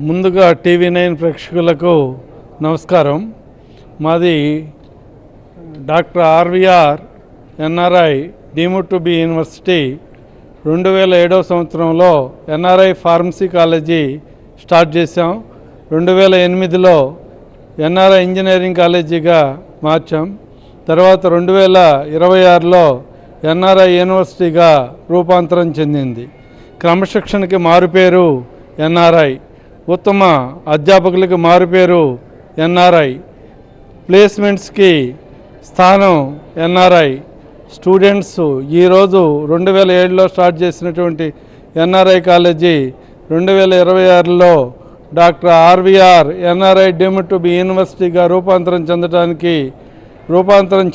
ముందుగా టీవీ9 ప్రేక్షకులకు నమస్కారం. మాది doctor RVR NRI deemed to be university 2007వ సంవత్సరంలో ఎన్ఆర్ఐ ఫార్మసీ కాలేజీ స్టార్ట్ చేసాం. 2008లో ఎన్ఆర్ఐ ఇంజనీరింగ్ కాలేజీగా మార్చాం. తర్వాత 2026లో ఎన్ఆర్ఐ యూనివర్సిటీగా రూపాంతరం చెందింది. క్రమశిక్షణకి మారుపేరు ఎన్ఆర్ఐ, ఉత్తమ అధ్యాపకులకి మారుపేరు ఎన్ఆర్ఐ, ప్లేస్మెంట్స్కి స్థానం ఎన్ఆర్ఐ. స్టూడెంట్స్ ఈరోజు 2007లో స్టార్ట్ చేసినటువంటి ఎన్ఆర్ఐ కాలేజీ 2026లో doctor RVR NRI deemed to be యూనివర్సిటీగా రూపాంతరం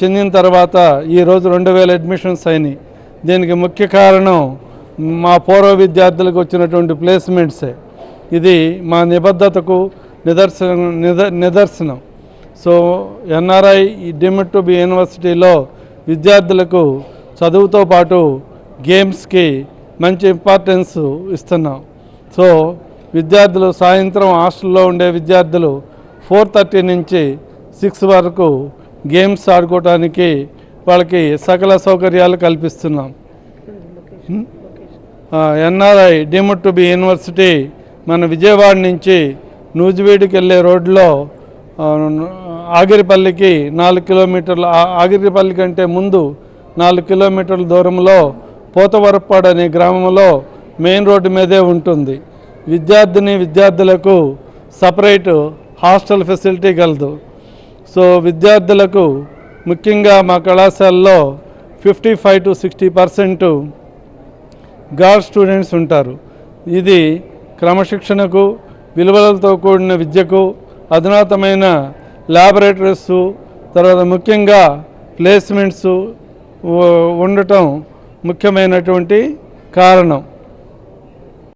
చెందిన తర్వాత ఈరోజు 2000 అడ్మిషన్స్ అయినాయి. దీనికి ముఖ్య కారణం మా పూర్వ విద్యార్థులకు వచ్చినటువంటి ప్లేస్మెంట్సే. ఇది మా నిబద్ధతకు నిదర్శనం. So NRI deemed to B యూనివర్సిటీలో విద్యార్థులకు చదువుతో పాటు గేమ్స్కి మంచి ఇంపార్టెన్స్ ఇస్తున్నాం. సో విద్యార్థులు సాయంత్రం హాస్టల్లో ఉండే విద్యార్థులు 4:30 నుంచి 6 వరకు గేమ్స్ ఆడుకోవడానికి వాళ్ళకి సకల సౌకర్యాలు కల్పిస్తున్నాం. NRI deemed to be university మన విజయవాడ నుంచి నూజివీడుకి వెళ్ళే రోడ్లో ఆగిరిపల్లికి 4 కిలోమీటర్లు, ఆగిరిపల్లి కంటే ముందు 4 కిలోమీటర్ల దూరంలో పోతవరప్పాడు అనే గ్రామంలో మెయిన్ రోడ్డు మీదే ఉంటుంది. విద్యార్థులకు సపరేట్ హాస్టల్ ఫెసిలిటీ కలదు. సో విద్యార్థులకు ముఖ్యంగా మా కళాశాలలో 55 to 60% గర్ల్ స్టూడెంట్స్ ఉంటారు. ఇది క్రమశిక్షణకు, విలువలతో కూడిన విద్యకు, అధునాతమైన ల్యాబొరేటరీస్, తర్వాత ముఖ్యంగా ప్లేస్మెంట్స్ ఉండటం ముఖ్యమైనటువంటి కారణం.